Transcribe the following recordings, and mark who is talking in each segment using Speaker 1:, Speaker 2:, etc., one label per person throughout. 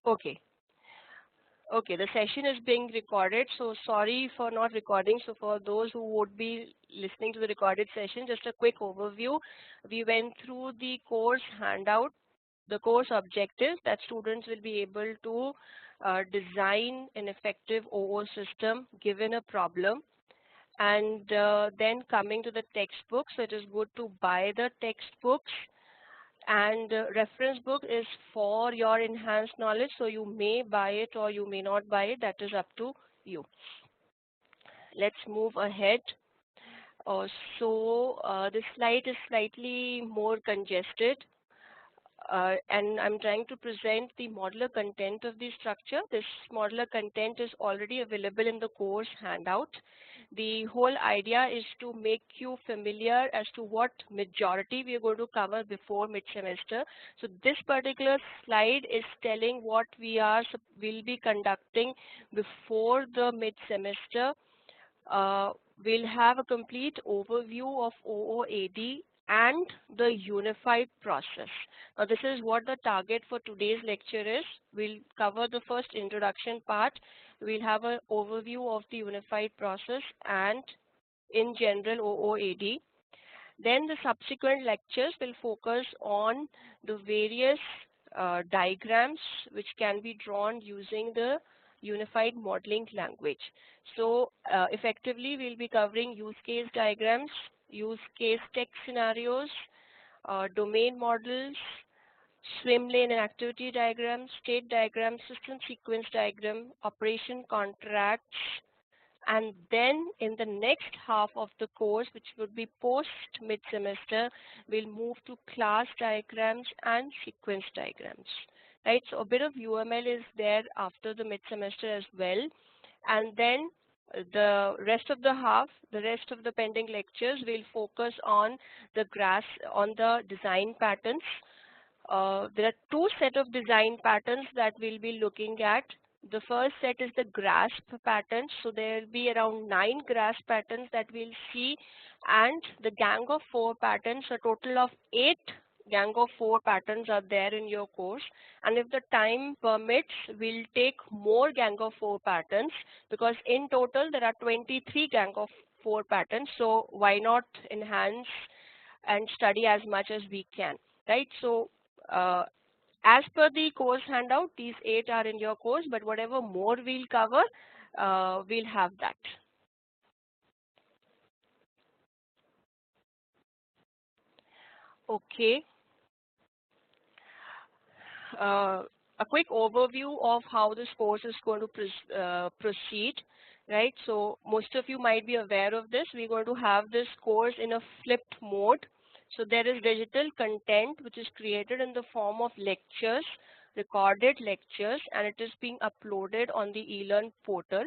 Speaker 1: Okay. Okay, the session is being recorded, so sorry for not recording. So for those who would be listening to the recorded session, just a quick overview. We went through the course handout, the course objectives that students will be able to design an effective OO system given a problem. And then coming to the textbook, so it is good to buy the textbooks, and reference book is for your enhanced knowledge, so you may buy it or you may not buy it. That is up to you. Let's move ahead. This slide is slightly more congested, and I'm trying to present the modular content of the structure. This modular content is already available in the course handout. The whole idea is to make you familiar as to what majority we are going to cover before mid-semester. So this particular slide is telling what will be conducting before the mid-semester. We'll have a complete overview of OOAD and the unified process. Now, this is what the target for today's lecture is. We'll cover the first introduction part. We'll have an overview of the unified process and in general OOAD. Then the subsequent lectures will focus on the various diagrams which can be drawn using the unified modeling language. So effectively, we'll be covering use case diagrams, use case text scenarios, domain models, swim lane and activity diagrams, state diagrams, system sequence diagram, operation contracts, and then in the next half of the course, which would be post mid-semester, we'll move to class diagrams and sequence diagrams. Right, so a bit of UML is there after the mid-semester as well, and then the rest of the pending lectures will focus on the design patterns. There are two sets of design patterns that we'll be looking at. The first set is the grasp patterns. So there will be around 9 grasp patterns that we'll see, and the gang of 4 patterns, a total of 8 gang of 4 patterns are there in your course. And if the time permits, we'll take more gang of 4 patterns, because in total there are 23 gang of 4 patterns. So why not enhance and study as much as we can, right? So as per the course handout, these 8 are in your course, but whatever more we'll cover, we'll have that. Okay. A quick overview of how this course is going to proceed, right? So most of you might be aware of this. We're going to have this course in a flipped mode. So there is digital content which is created in the form of lectures, recorded lectures, and it is being uploaded on the eLearn portal.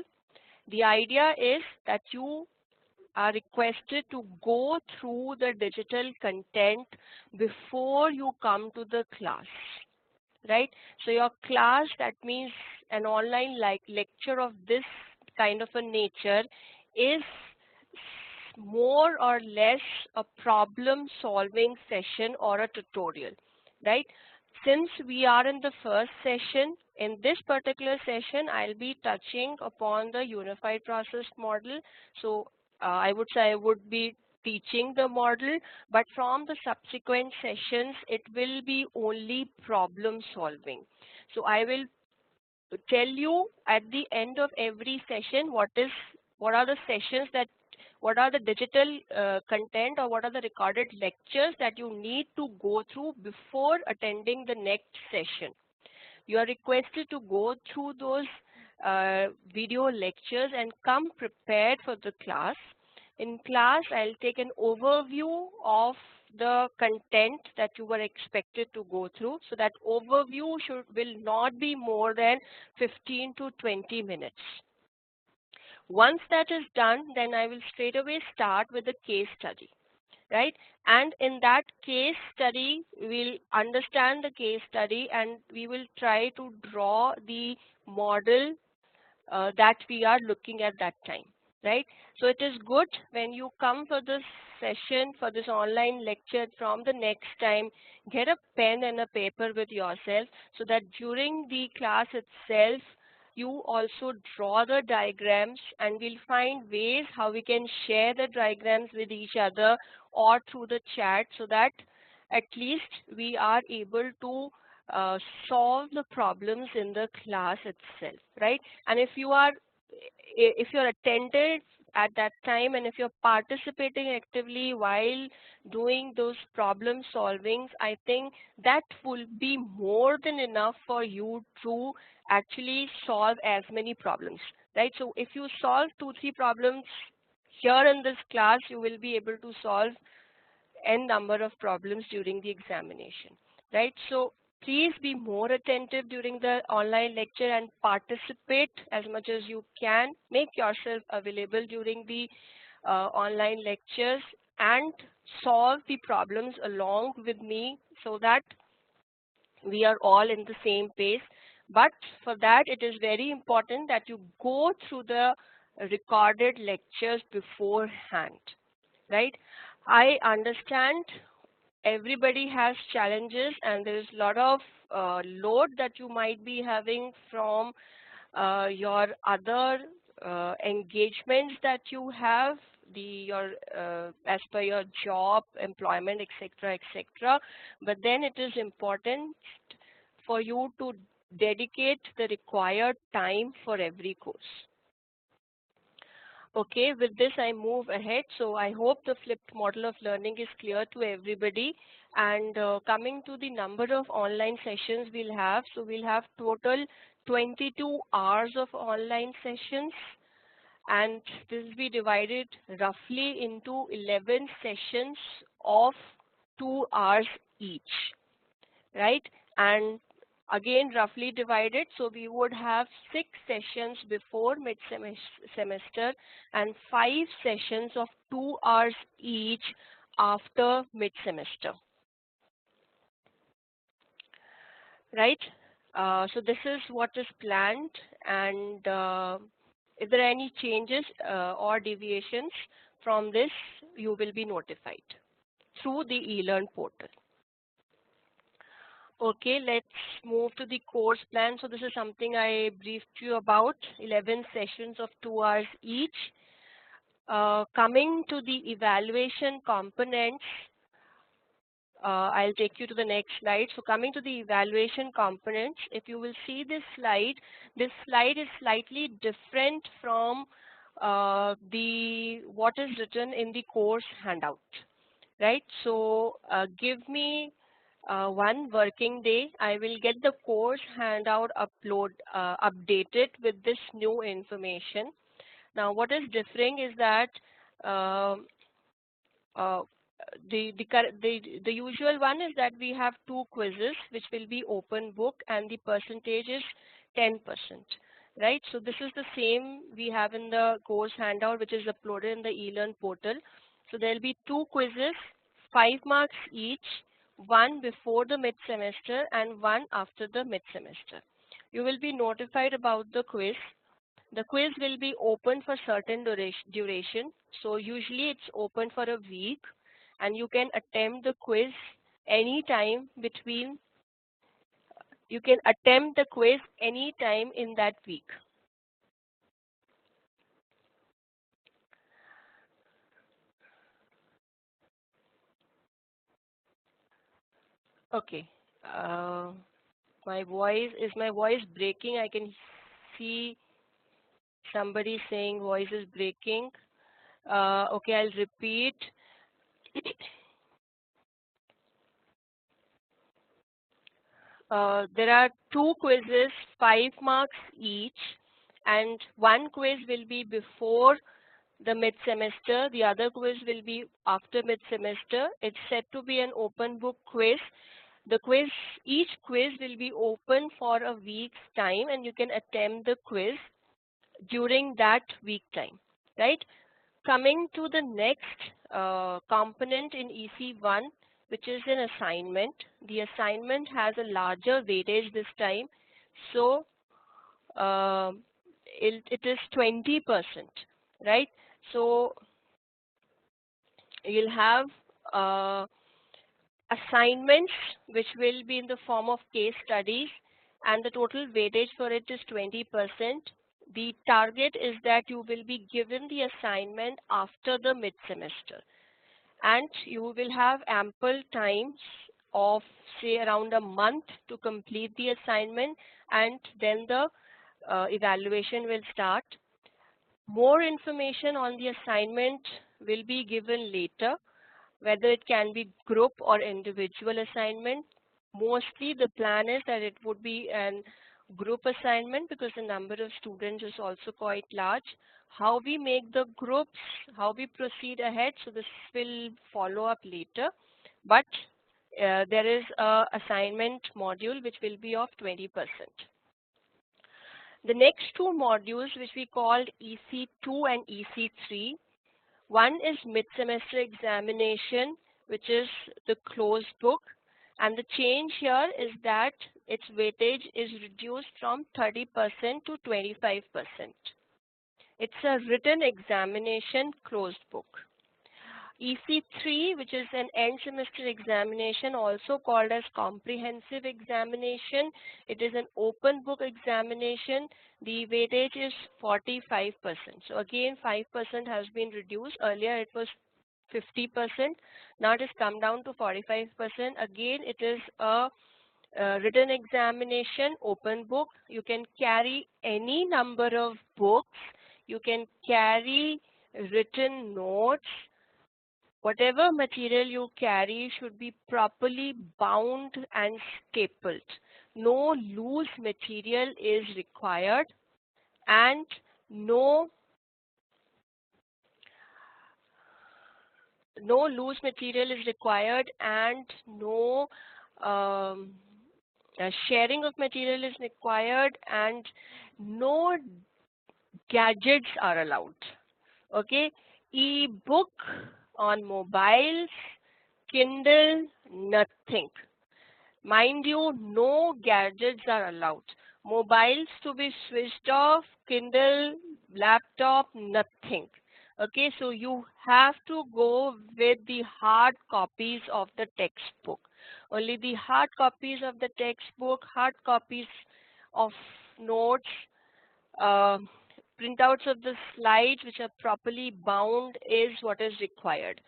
Speaker 1: The idea is that you are requested to go through the digital content before you come to the class, right? So your class, that means an online lecture of this kind of a nature, is more or less a problem solving session or a tutorial, right? Since we are in the first session, in this particular session, I'll be touching upon the unified process model. So I would say I would be teaching the model, but from the subsequent sessions, it will be only problem solving. So I will tell you at the end of every session what are the sessions that what are the digital content or what are the recorded lectures that you need to go through before attending the next session. You are requested to go through those video lectures and come prepared for the class. In class, I'll take an overview of the content that you were expected to go through. So that overview will not be more than 15 to 20 minutes. Once that is done, then I will straight away start with the case study, right? And in that case study, we'll understand the case study and we will try to draw the model that we are looking at that time, right? So it is good when you come for this session, for this online lecture, from the next time, get a pen and a paper with yourself so that during the class itself, you also draw the diagrams, and we'll find ways how we can share the diagrams with each other or through the chat, so that at least we are able to solve the problems in the class itself, right? And if you're attentive at that time, and if you're participating actively while doing those problem solvings, I think that will be more than enough for you to actually solve as many problems, right? So if you solve 2-3 problems here in this class, you will be able to solve n number of problems during the examination, right? So please be more attentive during the online lecture and participate as much as you can. Make yourself available during the online lectures and solve the problems along with me, so that we are all in the same pace. But for that, it is very important that you go through the recorded lectures beforehand, right? I understand everybody has challenges, and there is a lot of load that you might be having from your other engagements that you have, your as per your job, employment, etc., etc. But then it is important for you to dedicate the required time for every course. Okay, with this I move ahead. So I hope the flipped model of learning is clear to everybody. And coming to the number of online sessions we'll have. So we'll have total 22 hours of online sessions. And this will be divided roughly into 11 sessions of 2 hours each, right? And again roughly divided, so we would have 6 sessions before mid-semester and 5 sessions of 2 hours each after mid-semester, right? So this is what is planned, and if there are any changes or deviations from this, you will be notified through the eLearn portal. Okay, let's move to the course plan. So this is something I briefed you about, 11 sessions of 2 hours each. Coming to the evaluation components, I'll take you to the next slide. So coming to the evaluation components, if you will see this slide is slightly different from what is written in the course handout, right? So give me one working day. I will get the course handout updated with this new information. Now, what is differing is that the usual one is that we have 2 quizzes which will be open book, and the percentage is 10%, right? So this is the same we have in the course handout, which is uploaded in the eLearn portal. So there will be 2 quizzes, 5 marks each, one before the mid-semester and one after the mid-semester. You will be notified about the quiz. The quiz will be open for certain duration. So usually it's open for a week, and you can attempt the quiz anytime in that week. Okay. My voice breaking? I can see somebody saying voice is breaking. Okay, I'll repeat. There are 2 quizzes, 5 marks each, and one quiz will be before the mid-semester. The other quiz will be after mid-semester. It's said to be an open book quiz. Each quiz will be open for a week's time, and you can attempt the quiz during that week time, right? Coming to the next component in EC1, which is an assignment. The assignment has a larger weightage this time, so it is 20%, right? So you'll have assignments which will be in the form of case studies, and the total weightage for it is 20%. The target is that you will be given the assignment after the mid-semester, and you will have ample time of say around a month to complete the assignment, and then the evaluation will start. More information on the assignment will be given later, whether it can be group or individual assignment. Mostly the plan is that it would be an group assignment because the number of students is also quite large. How we make the groups, how we proceed ahead, so this will follow up later. But there is a assignment module which will be of 20%. The next two modules, which we called EC2 and EC3, one is mid-semester examination, which is the closed book, and the change here is that its weightage is reduced from 30% to 25%. It's a written examination closed book. EC3, which is an end semester examination, also called as comprehensive examination. It is an open book examination. The weightage is 45%. So again, 5% has been reduced. Earlier it was 50%. Now it has come down to 45%. Again, it is a written examination, open book. You can carry any number of books. You can carry written notes. Whatever material you carry should be properly bound and stapled. No loose material is required, and no loose material is required, and no sharing of material is required, and no gadgets are allowed. Okay, e-book on mobiles, Kindle, nothing. Mind you, no gadgets are allowed. Mobiles to be switched off, Kindle, laptop, nothing. Okay, so you have to go with the hard copies of the textbook. Only the hard copies of the textbook, hard copies of notes, printouts of the slides which are properly bound is what is required.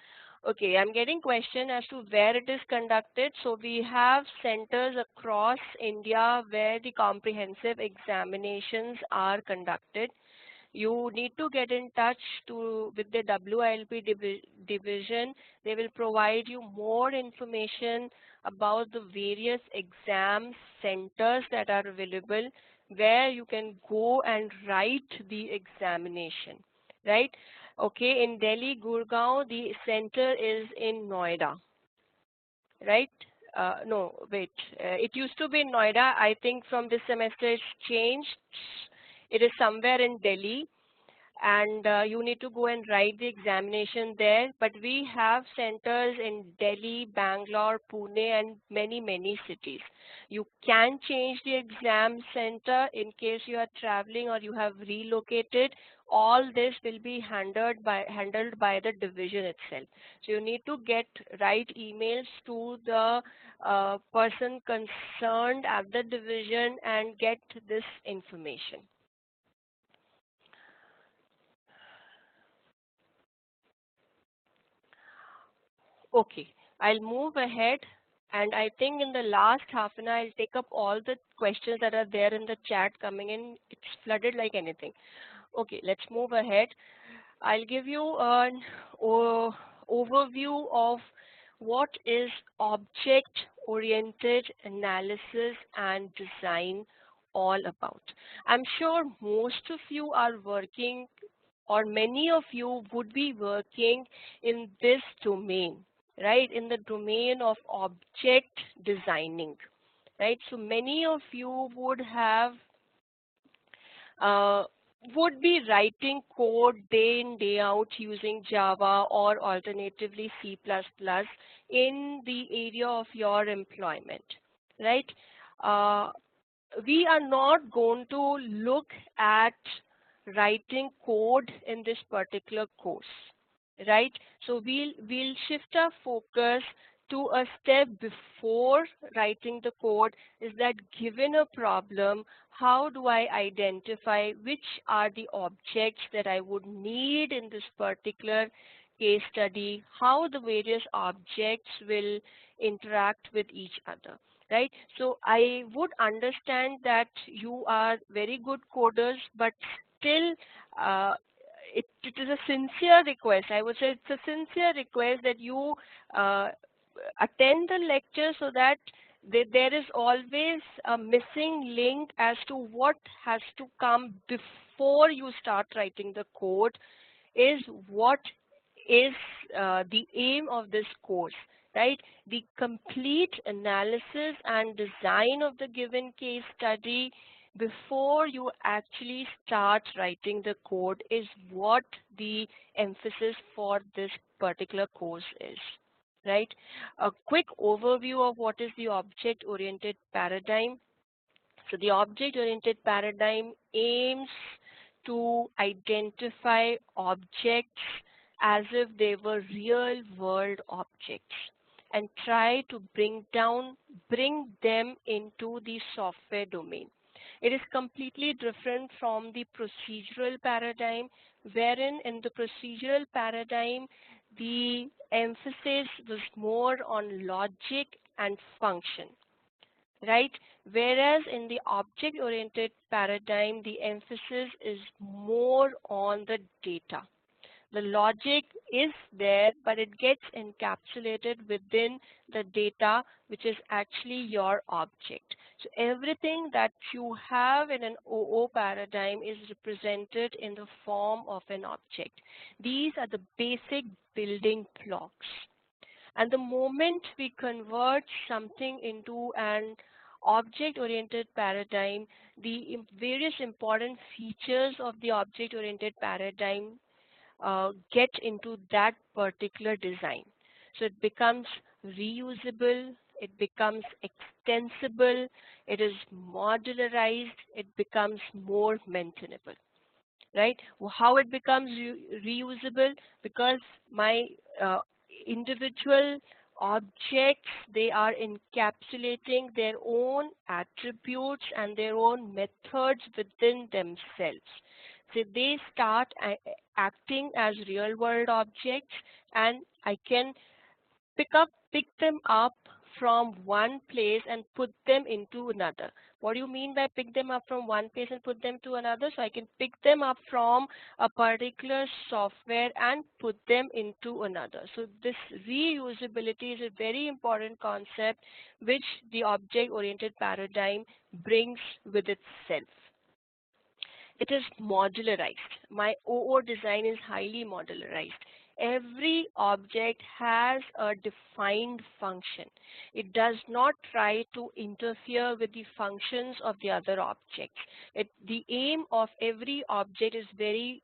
Speaker 1: Okay, I'm getting question as to where it is conducted. So we have centers across India where the comprehensive examinations are conducted. You need to get in touch with the WILP division. They will provide you more information about the various exam centers that are available where you can go and write the examination, right? Okay, in Delhi, Gurgaon, the center is in Noida, right? No, wait, it used to be in Noida. I think from this semester it's changed. It is somewhere in Delhi, and you need to go and write the examination there. But we have centers in Delhi, Bangalore, Pune, and many cities. You can change the exam center in case you are traveling or you have relocated. All this will be handled by the division itself. So you need to write emails to the person concerned at the division and get this information. Okay, I'll move ahead, and I think in the last half an hour I'll take up all the questions that are there in the chat coming in. It's flooded like anything. Okay, let's move ahead. I'll give you an overview of what is object-oriented analysis and design all about. I'm sure most of you are working, or many of you would be working in this domain, right? In the domain of object designing, right? So many of you would be writing code day in, day out using Java or alternatively C++ in the area of your employment, right? We are not going to look at writing code in this particular course, right? So we'll shift our focus to a step before writing the code. Is that given a problem, how do I identify which are the objects that I would need in this particular case study, how the various objects will interact with each other, right? So I would understand that you are very good coders, but still uh, it is a sincere request. I would say it's a sincere request that you uh, attend the lecture so that there is always a missing link as to what has to come before you start writing the code is what is the aim of this course, right? The complete analysis and design of the given case study before you actually start writing the code is what the emphasis for this particular course is, right? A quick overview of what is the object-oriented paradigm. So the object-oriented paradigm aims to identify objects as if they were real-world objects and try to bring them into the software domain. It is completely different from the procedural paradigm, wherein in the procedural paradigm, the emphasis was more on logic and function, right? Whereas in the object-oriented paradigm, the emphasis is more on the data. The logic is there, but it gets encapsulated within the data, which is actually your object. So everything that you have in an OO paradigm is represented in the form of an object. These are the basic building blocks. And the moment we convert something into an object-oriented paradigm, the various important features of the object-oriented paradigm get into that particular design. So it becomes reusable, it becomes extensible, it is modularized, it becomes more maintainable, right? How it becomes reusable? Because my uh, individual objects, they are encapsulating their own attributes and their own methods within themselves. So they start acting as real world objects, and I can pick them up from one place and put them into another. What do you mean by pick them up from one place and put them to another? So I can pick them up from a particular software and put them into another. So this reusability is a very important concept which the object-oriented paradigm brings with itself. It is modularized. My OO design is highly modularized. Every object has a defined function. It does not try to interfere with the functions of the other objects. The aim of every object is very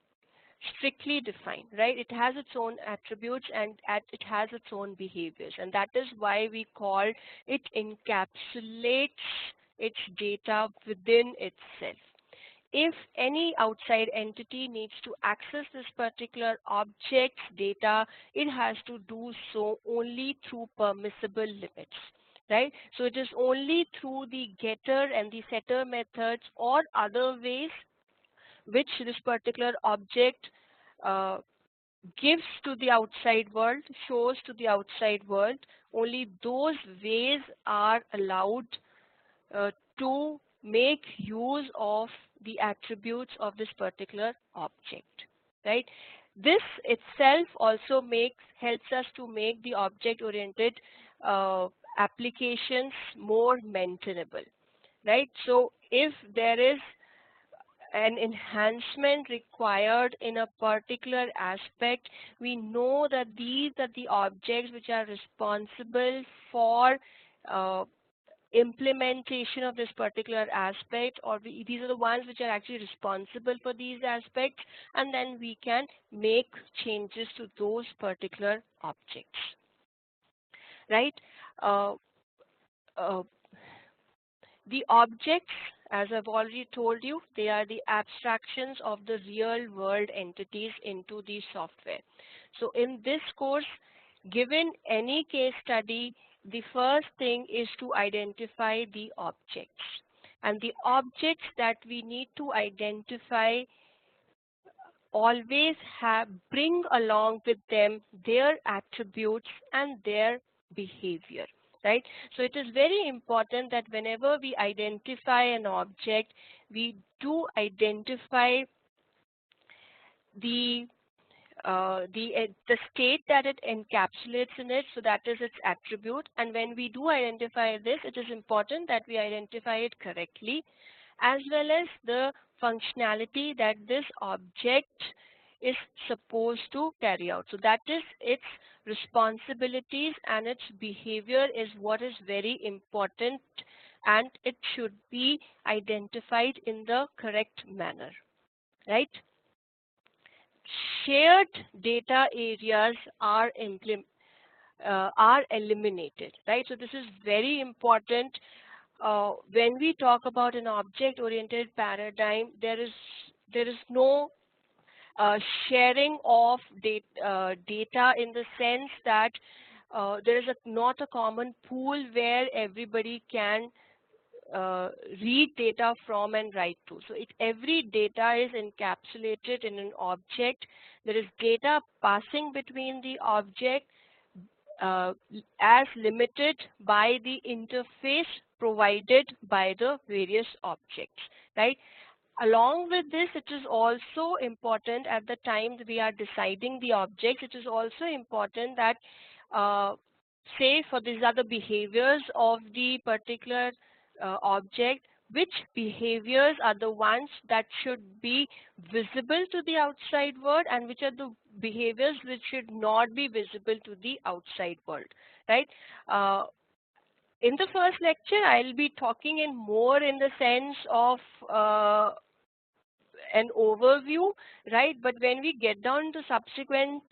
Speaker 1: strictly defined, right? It has its own attributes and it has its own behaviors. And that is why we call it encapsulates its data within itself. If any outside entity needs to access this particular object's data, it has to do so only through permissible limits, right? So it is only through the getter and the setter methods or other ways which this particular object uh, gives to the outside world, shows to the outside world, only those ways are allowed uh, to make use of the attributes of this particular object, right? This itself also helps us to make the object-oriented applications more maintainable, right? So if there is an enhancement required in a particular aspect, we know that these are the objects which are responsible for uh, implementation of this particular aspect, or these are the ones which are actually responsible for these aspects, and then we can make changes to those particular objects, right? Uh, uh, the objects, as I've already told you, they are the abstractions of the real world entities into the software. So in this course, given any case study, the first thing is to identify the objects. And the objects that we need to identify always bring along with them their attributes and their behavior, right? So it is very important that whenever we identify an object, we do identify the the state that it encapsulates in it, so that is its attribute. And when we do identify this, it is important that we identify it correctly, as well as the functionality that this object is supposed to carry out. So that is its responsibilities, and its behavior is what is very important, and it should be identified in the correct manner, right? Shared data areas are eliminated, right? So this is very important. When we talk about an object-oriented paradigm, there is no sharing of data, in the sense that there is not a common pool where everybody can read data from and write to. So every data is encapsulated in an object. There is data passing between the object as limited by the interface provided by the various objects, right? Along with this, it is also important at the time that we are deciding the objects, it is also important that say for these are the behaviors of the particular object, which behaviors are the ones that should be visible to the outside world, and which are the behaviors which should not be visible to the outside world, right? In the first lecture, I'll be talking in more in the sense of an overview, right? But when we get down to subsequent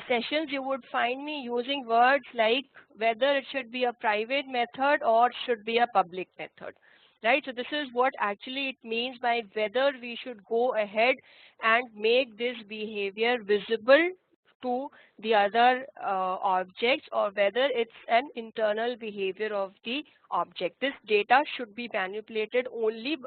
Speaker 1: sessions, you would find me using words like whether it should be a private method or should be a public method, right? So this is what actually it means by whether we should go ahead and make this behavior visible to the other objects, or whether it's an internal behavior of the object. This data should be manipulated only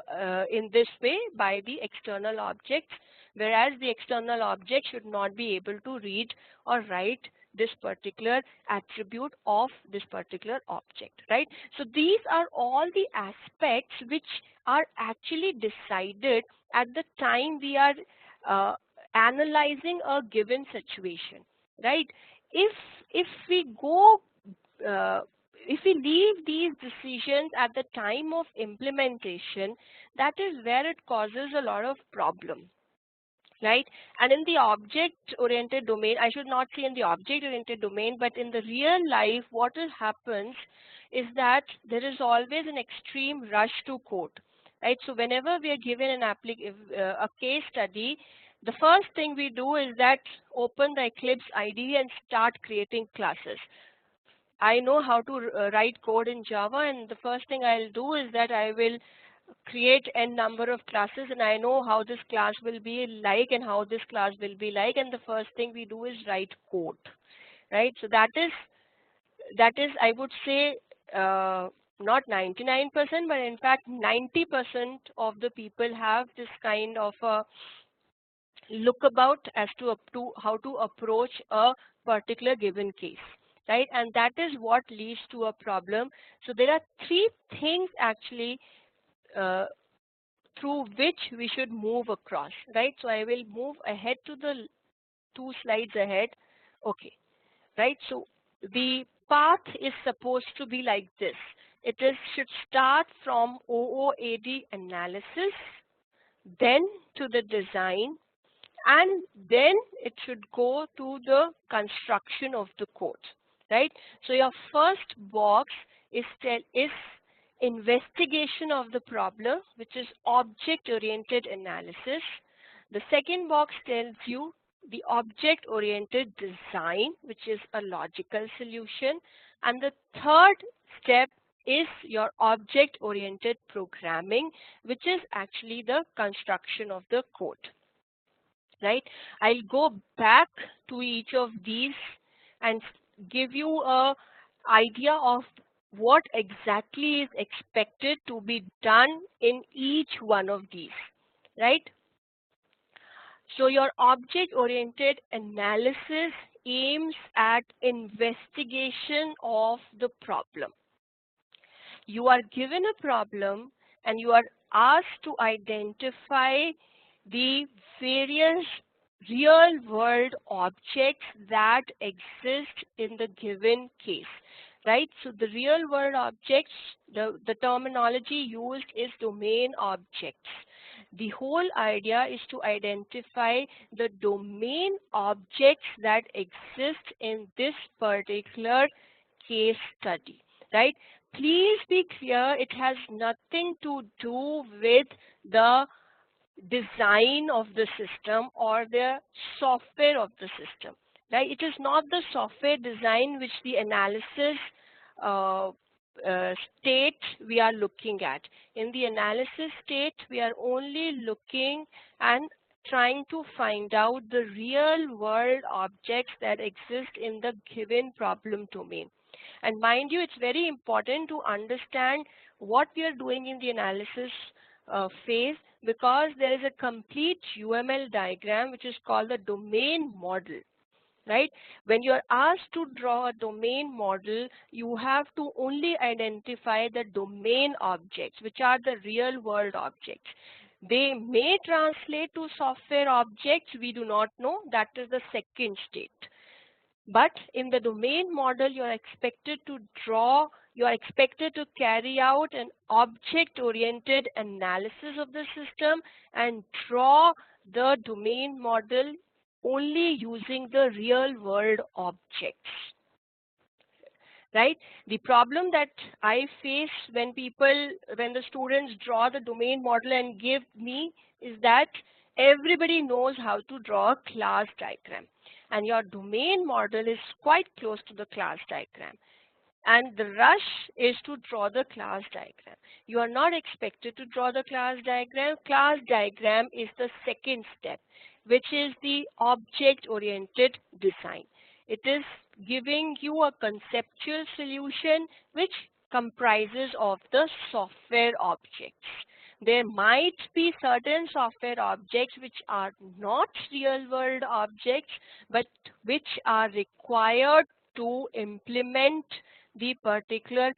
Speaker 1: in this way by the external objects, whereas the external object should not be able to read or write this particular attribute of this particular object, right? So these are all the aspects which are actually decided at the time we are analyzing a given situation, right? If we go if we leave these decisions at the time of implementation, that is where it causes a lot of problem, right? And in the object-oriented domain, I should not say in the object-oriented domain, but in the real life, what happens is that there is always an extreme rush to code, right? So whenever we are given a case study, the first thing we do is that open the Eclipse IDE and start creating classes. I know how to write code in Java, and the first thing I'll do is that I will create n number of classes, and I know how this class will be like and how this class will be like, and the first thing we do is write code, right? So that is I would say not 99%, but in fact 90% of the people have this kind of a look about as to how to approach a particular given case, right? And that is what leads to a problem. So there are three things actually through which we should move across, right? So I will move ahead to the 2 slides ahead. Okay, right? So the path is supposed to be like this. It should start from OOAD analysis, then to the design, and then it should go to the construction of the code, right? So your first box is investigation of the problem, which is object-oriented analysis. The second box tells you the object-oriented design, which is a logical solution. And the third step is your object-oriented programming, which is actually the construction of the code. right? I'll go back to each of these and give you a idea of what exactly is expected to be done in each one of these, right? So your object-oriented analysis aims at investigation of the problem. You are given a problem and you are asked to identify the various real world objects that exist in the given case, right? So the real world objects, the terminology used is domain objects. The whole idea is to identify the domain objects that exist in this particular case study, right? Please be clear, it has nothing to do with the design of the system or the software of the system, right? It is not the software design which the analysis uh, state we are looking at. In the analysis state, we are only looking and trying to find out the real world objects that exist in the given problem domain. And mind you, it's very important to understand what we are doing in the analysis phase, because there is a complete UML diagram which is called the domain model, right? When you are asked to draw a domain model, you have to only identify the domain objects, which are the real world objects. They may translate to software objects, we do not know, that is the second state. But in the domain model, you are expected to carry out an object-oriented analysis of the system and draw the domain model only using the real-world objects, right? The problem that I face when the students draw the domain model and give me is that everybody knows how to draw a class diagram, and your domain model is quite close to the class diagram, and the rush is to draw the class diagram. You are not expected to draw the class diagram. Class diagram is the second step, which is the object-oriented design. It is giving you a conceptual solution which comprises of the software objects. There might be certain software objects which are not real-world objects, but which are required to implement the particular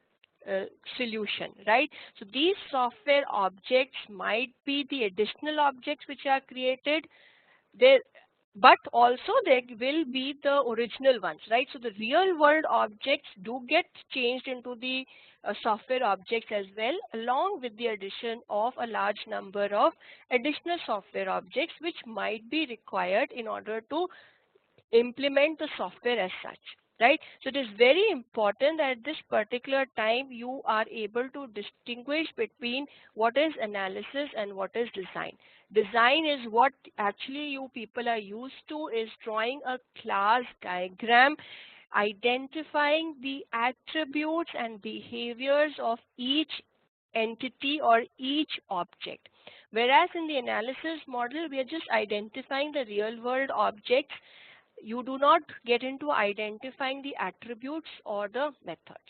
Speaker 1: solution, right? So these software objects might be the additional objects which are created there, but also there will be the original ones, right? So the real world objects do get changed into the software objects as well, along with the addition of a large number of additional software objects which might be required in order to implement the software as such, right? So it is very important that at this particular time you are able to distinguish between what is analysis and what is design. Design is what actually you people are used to, is drawing a class diagram, identifying the attributes and behaviors of each entity or each object. Whereas in the analysis model, we are just identifying the real world objects. You do not get into identifying the attributes or the methods,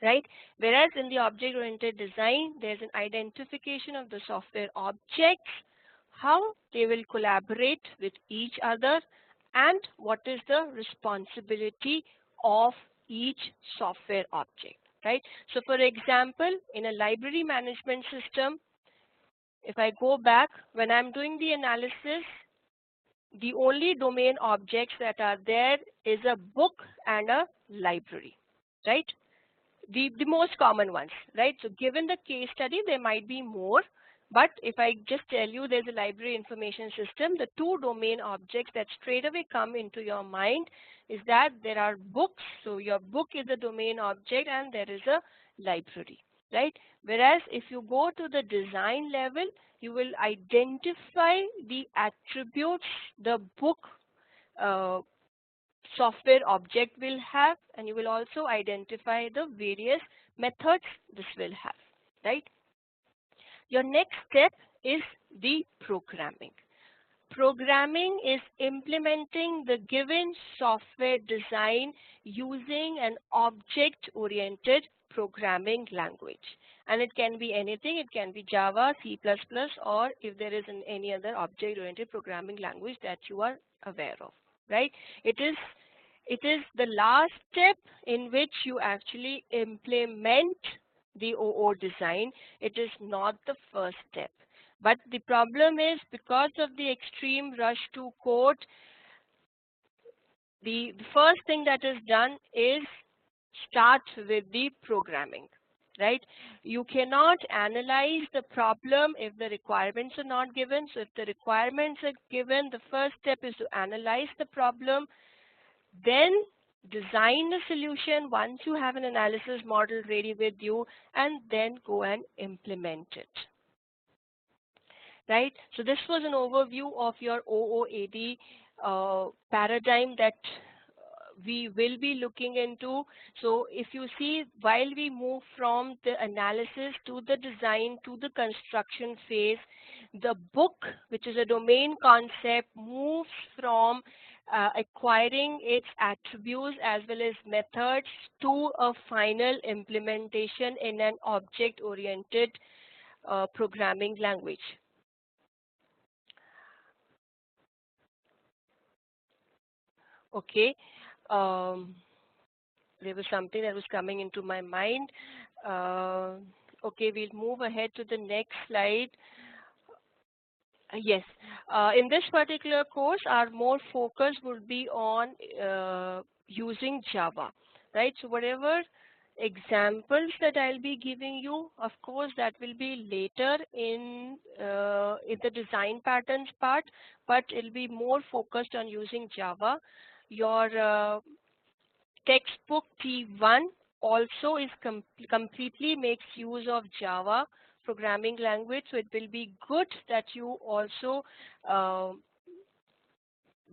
Speaker 1: right? Whereas in the object-oriented design, there's an identification of the software objects, how they will collaborate with each other, and what is the responsibility of each software object, right? So for example, in a library management system, if I go back, when I'm doing the analysis, the only domain objects that are there is a book and a library, right? The most common ones, right? So given the case study, there might be more, but if I just tell you there's a library information system, the two domain objects that straight away come into your mind is that there are books. So your book is a domain object and there is a library, right? Whereas if you go to the design level, you will identify the attributes the book software object will have, and you will also identify the various methods this will have, right? Your next step is the programming. Programming is implementing the given software design using an object-oriented programming language. And it can be anything. It can be Java, C++, or if there is any other object-oriented programming language that you are aware of, right? It is the last step in which you actually implement the OO design. It is not the first step. But the problem is, because of the extreme rush to code, the first thing that is done is start with the programming, right? You cannot analyze the problem if the requirements are not given. So if the requirements are given, the first step is to analyze the problem, then design a solution once you have an analysis model ready with you, and then go and implement it. Right? So this was an overview of your OOAD paradigm that we will be looking into. So if you see, while we move from the analysis to the design to the construction phase, the book, which is a domain concept, moves from acquiring its attributes as well as methods to a final implementation in an object-oriented programming language. Okay, there was something that was coming into my mind. Okay, we'll move ahead to the next slide. Yes, in this particular course, our more focus would be on using Java, right? So whatever examples that I'll be giving you, of course, that will be later in the design patterns part, but it'll be more focused on using Java. Your textbook T1 also is completely makes use of Java programming language, so it will be good that you also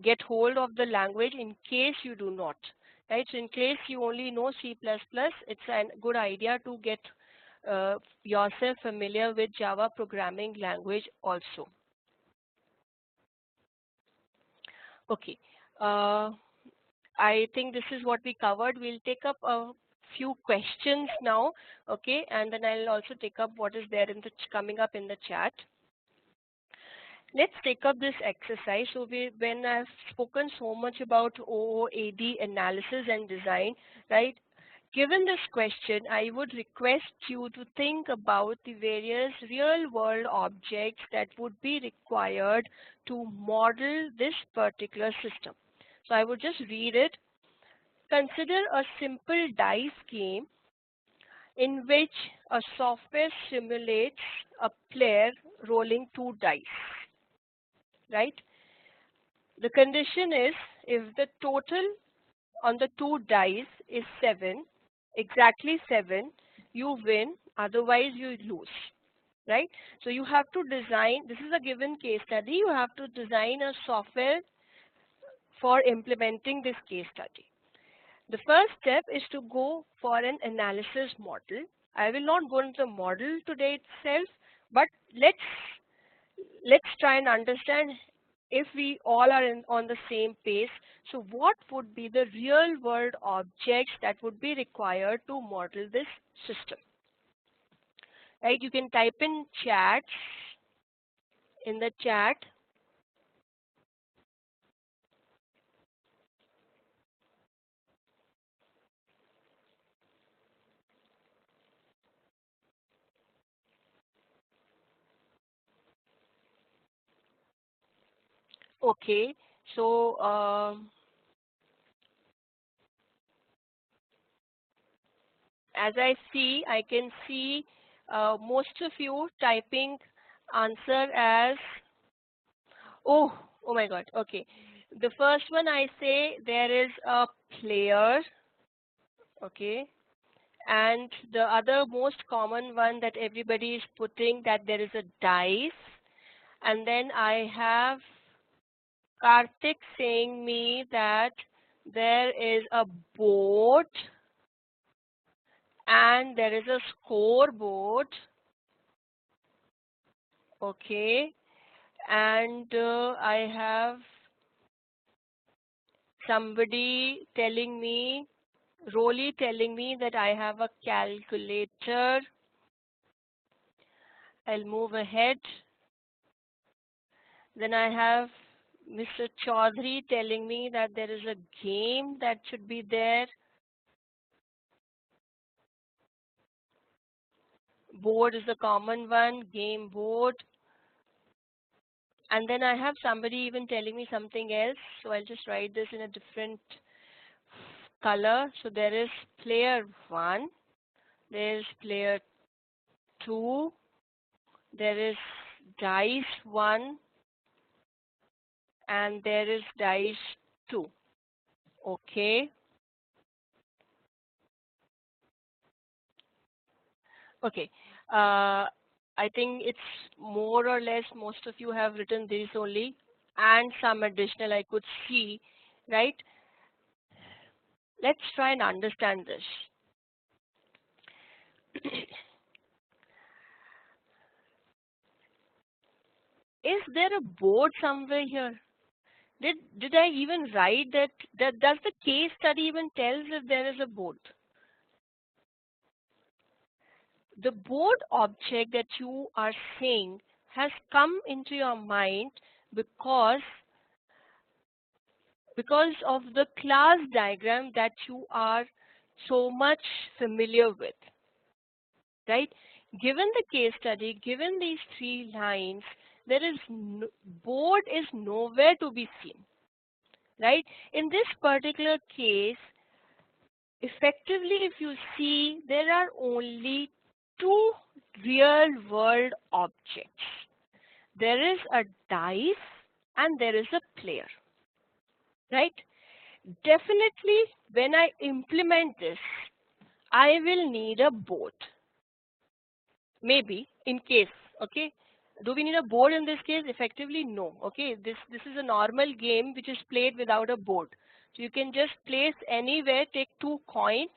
Speaker 1: get hold of the language in case you do not, right? So in case you only know C++, it's a good idea to get yourself familiar with Java programming language also. Okay. I think this is what we covered. We'll take up a few questions now, okay, and then I'll also take up what is there in the coming up in the chat. Let's take up this exercise. So when I've spoken so much about OOAD analysis and design, right? Given this question, I would request you to think about the various real-world objects that would be required to model this particular system. So I would just read it. Consider a simple dice game in which a software simulates a player rolling 2 dice, right? The condition is if the total on the 2 dice is 7, exactly 7, you win, otherwise you lose, right? So you have to design, this is a given case study, you have to design a software for implementing this case study. The first step is to go for an analysis model. I will not go into the model today itself, but let's try and understand if we all are on the same page. So what would be the real world objects that would be required to model this system? Right, you can type in the chat. Okay, so as I can see most of you typing answer as, oh my god, okay. The first one I say there is a player, okay, and the other most common one that everybody is putting that there is a dice, and then I have Karthik saying me that there is a board and there is a scoreboard, okay, and I have somebody telling me, Rolly telling me that I have a calculator. I'll move ahead. Then I have Mr. Chaudhary telling me that there is a game that should be there. Board is a common one, game board. And then I have somebody even telling me something else. So I'll just write this in a different color. So there is player 1, there is player 2, there is dice 1, and there is dice 2. Okay. Okay. I think it's more or less most of you have written this only, and some additional I could see, right? Let's try and understand this. Is there a board somewhere here? Did I even write that? Does the case study even tells if there is a board? The board object that you are saying has come into your mind because of the class diagram that you are so much familiar with, right? Given the case study, given these 3 lines, there is board is nowhere to be seen, right? In this particular case, effectively, if you see, there are only 2 real world objects. There is a dice and there is a player, right? Definitely, when I implement this, I will need a board. Maybe, in case, okay? Do we need a board in this case? Effectively, no. Okay, this is a normal game which is played without a board. So you can just place anywhere, take 2 coins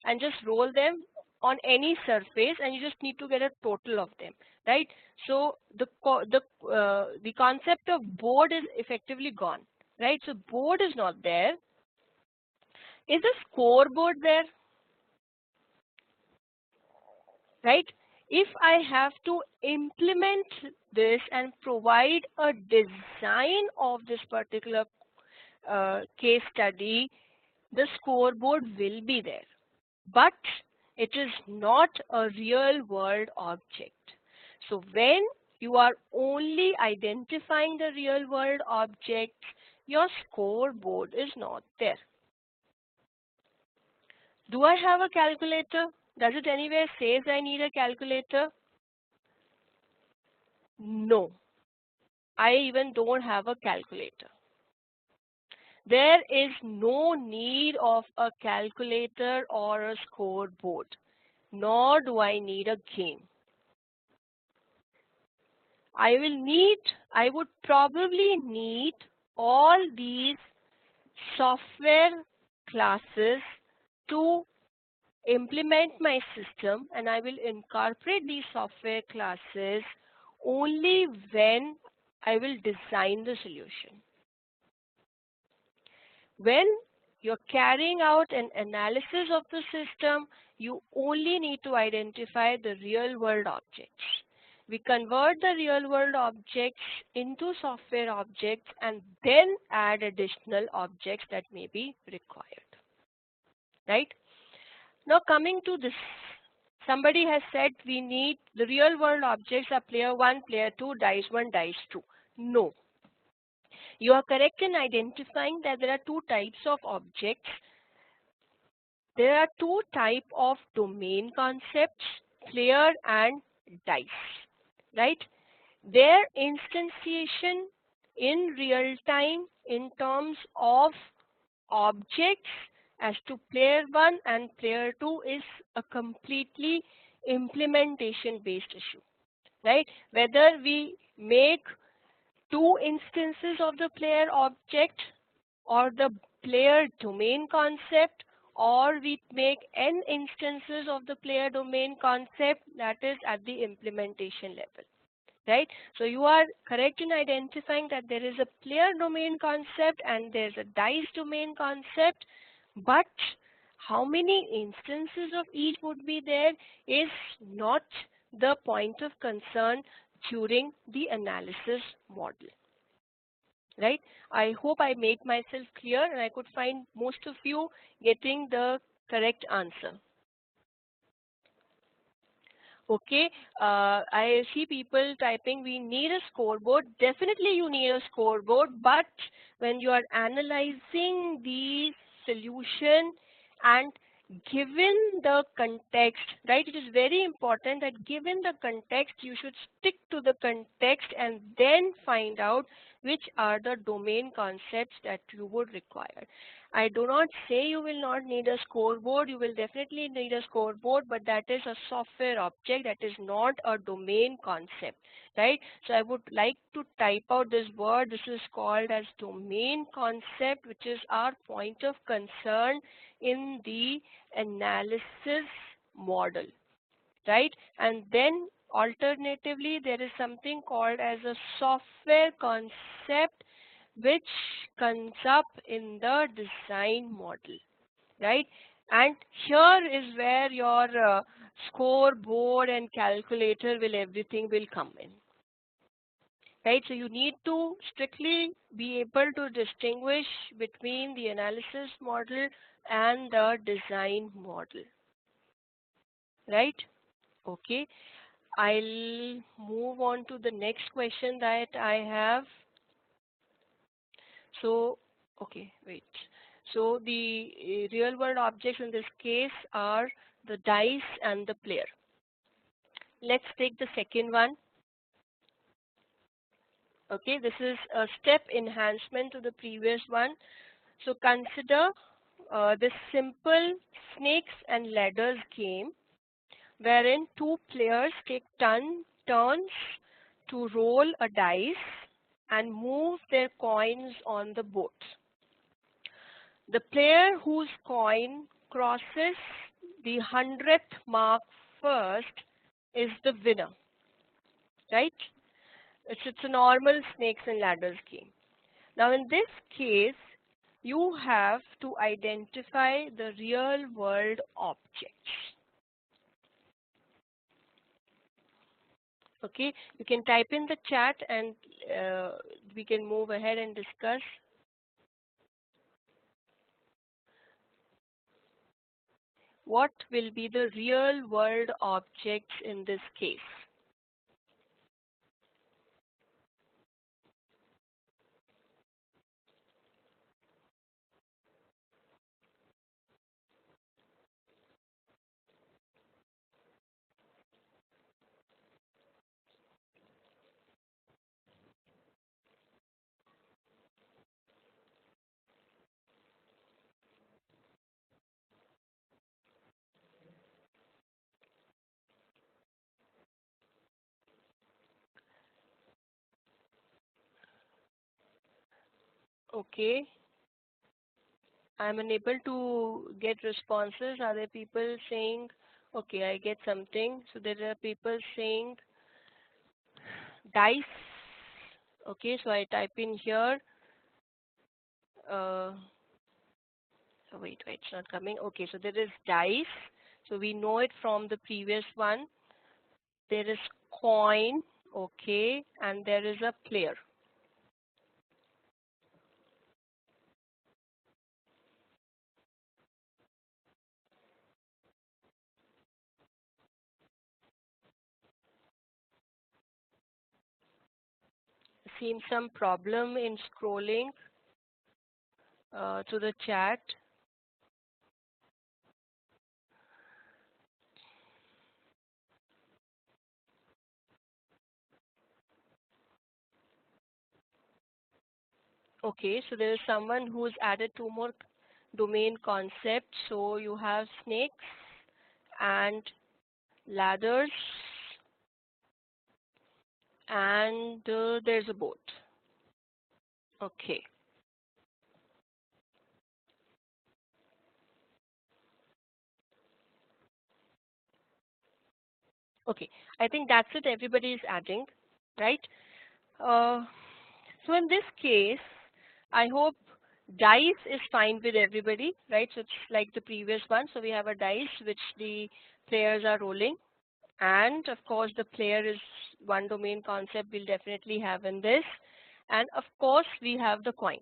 Speaker 1: and just roll them on any surface, and you just need to get a total of them, right? So the concept of board is effectively gone, right? So board is not there. Is a scoreboard there? Right? If I have to implement this and provide a design of this particular case study, the scoreboard will be there. But it is not a real world object. So when you are only identifying the real world objects, your scoreboard is not there. Do I have a calculator? Does it anywhere says I need a calculator? No, I even don't have a calculator. There is no need of a calculator or a scoreboard, nor do I need a game. I would probably need all these software classes to implement my system, and I will incorporate these software classes only when I will design the solution. When you're carrying out an analysis of the system, you only need to identify the real world objects. We convert the real world objects into software objects and then add additional objects that may be required. Right? Now coming to this, somebody has said we need the real world objects are player 1, player 2, dice 1, dice 2. No. You are correct in identifying that there are 2 types of objects. There are 2 types of domain concepts, player and dice, right? Their instantiation in real time in terms of objects as to player 1 and player 2 is a completely implementation based issue, right? Whether we make 2 instances of the player object or the player domain concept, or we make n instances of the player domain concept, that is at the implementation level, right? So you are correct in identifying that there is a player domain concept and there's a dice domain concept, but how many instances of each would be there is not the point of concern during the analysis model, right? I hope I made myself clear and I could find most of you getting the correct answer. Okay, I see people typing, we need a scoreboard. Definitely you need a scoreboard, but when you are analyzing the solution and given the context, right, it is very important that given the context, you should stick to the context and then find out which are the domain concepts that you would require. I do not say you will not need a scoreboard. You will definitely need a scoreboard, but that is a software object. That is not a domain concept, right? So I would like to type out this word. This is called as domain concept, which is our point of concern in the analysis model, right? And then alternatively, there is something called as a software concept which comes up in the design model, right? And here is where your scoreboard and calculator will everything will come in, right? So you need to strictly be able to distinguish between the analysis model and the design model, right? Okay, I'll move on to the next question that I have. So, okay, wait. So the real world objects in this case are the dice and the player. Let's take the second one. Okay, this is a step enhancement to the previous one. So consider this simple snakes and ladders game wherein two players take turns to roll a dice and move their coins on the board. The player whose coin crosses the 100th mark first is the winner, right? It's a normal snakes and ladders game. Now in this case, you have to identify the real world objects. Okay, you can type in the chat and we can move ahead and discuss. What will be the real world objects in this case? Okay, I'm unable to get responses. Are there people saying, okay, I get something. So there are people saying dice. Okay, so I type in here. Oh, wait, it's not coming. Okay, so there is dice. So we know it from the previous one. There is coin. Okay, and there is a player. Seems some problem in scrolling to the chat. Okay, so there is someone who's added two more domain concepts. So you have snakes and ladders and there's a boat. Okay. Okay, I think that's it. Everybody is adding. right? So in this case, I hope dice is fine with everybody, right? So it's like the previous one. So we have a dice which the players are rolling, and of course the player is one domain concept we'll definitely have in this, and of course we have the coin,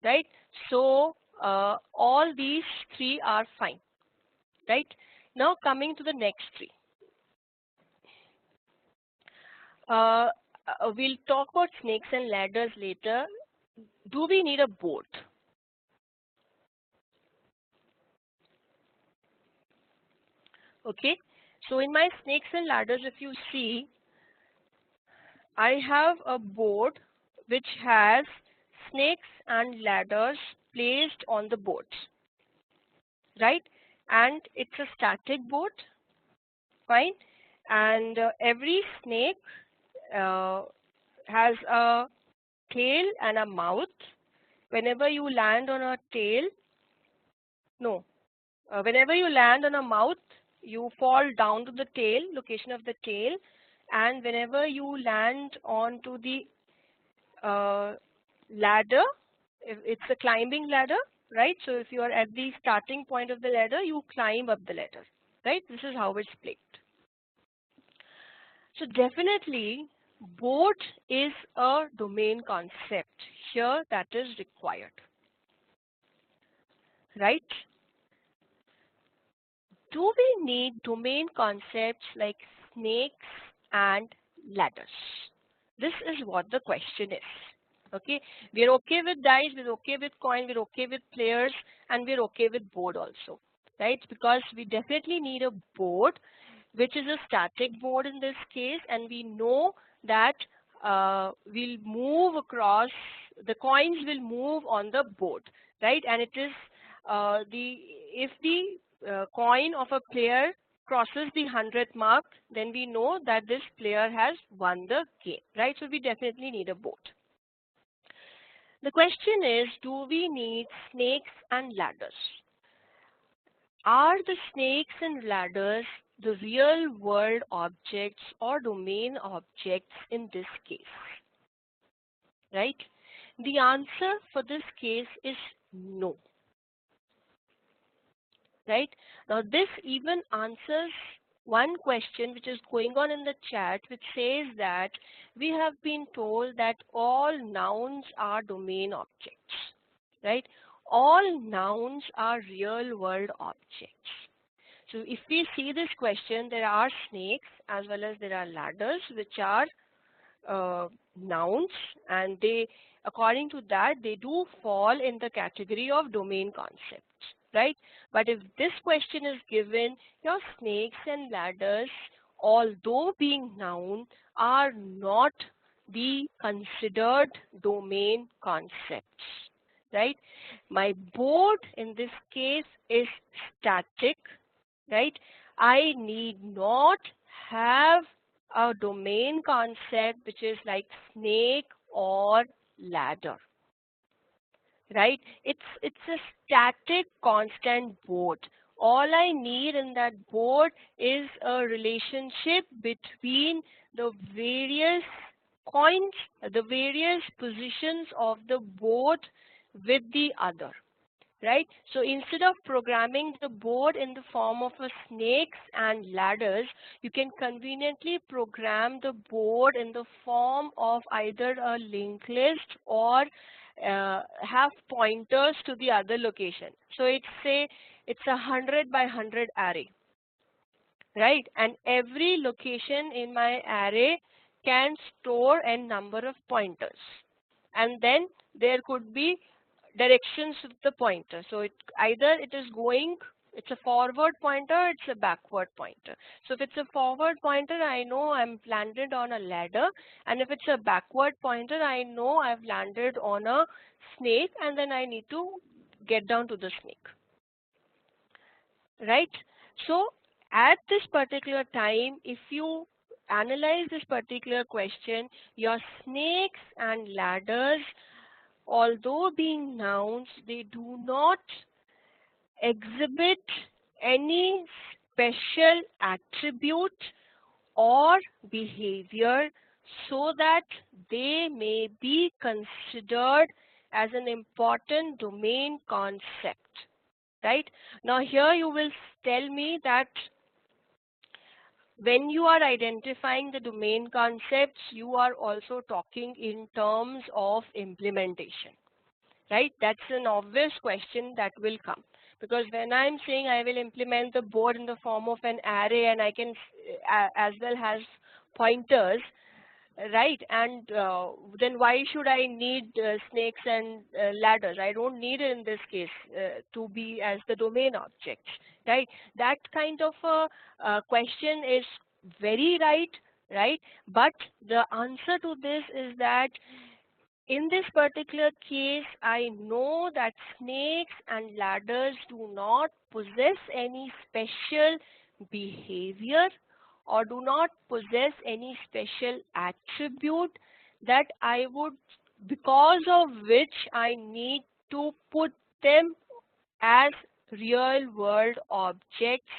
Speaker 1: right? So all these three are fine, right? Now coming to the next three. Uh, we'll talk about snakes and ladders later. Do we need a board? Okay, so in my snakes and ladders, if you see, I have a board which has snakes and ladders placed on the board, right? And it's a static board, fine. And every snake uh, has a tail and a mouth. Whenever you land on a tail, no, whenever you land on a mouth, you fall down to the tail, location of the tail, and whenever you land onto the ladder, if it's a climbing ladder, right? So if you are at the starting point of the ladder, you climb up the ladder, right? This is how it's played. So definitely, board is a domain concept here that is required, right? Do we need domain concepts like snakes and ladders? This is what the question is. Okay, we're okay with dice, we're okay with coin, we're okay with players, and we're okay with board also, right? Because we definitely need a board, which is a static board in this case, and we know that we'll move across, the coins will move on the board, right? And it is if the coin of a player crosses the 100th mark, then we know that this player has won the game, right? So we definitely need a board. The question is, do we need snakes and ladders? Are the snakes and ladders the real world objects or domain objects in this case? Right? The answer for this case is no. Right? Now this even answers one question which is going on in the chat, which says that we have been told that all nouns are domain objects. Right? All nouns are real world objects. So if we see this question, there are snakes as well as there are ladders, which are nouns, and they, according to that, they do fall in the category of domain concepts, right? But if this question is given, your snakes and ladders, although being noun, are not the considered domain concepts, right? My board in this case is static, right? I need not have a domain concept which is like snake or ladder, right? It's a static constant board. All I need in that board is a relationship between the various coins, the various positions of the board with the other, right? So instead of programming the board in the form of a snakes and ladders, you can conveniently program the board in the form of either a linked list or have pointers to the other location. So it's a 100 by 100 array, right? And every location in my array can store a number of pointers. And then there could be directions with the pointer. So either it is going, it's a forward pointer, it's a backward pointer. So if it's a forward pointer, I know I'm landed on a ladder, and if it's a backward pointer, I know I've landed on a snake, and then I need to get down to the snake, right? So at this particular time, if you analyze this particular question, your snakes and ladders, although being nouns, they do not exhibit any special attribute or behavior so that they may be considered as an important domain concept, right? Now here you will tell me that when you are identifying the domain concepts, you are also talking in terms of implementation, right? That's an obvious question that will come. Because when I'm saying I will implement the board in the form of an array, and I can as well as pointers, right? And then why should I need snakes and ladders? I don't need it in this case to be as the domain objects, right? That kind of a question is very right, right? But the answer to this is that in this particular case, I know that snakes and ladders do not possess any special behavior or do not possess any special attribute that I would, because of which I need to put them as real world objects.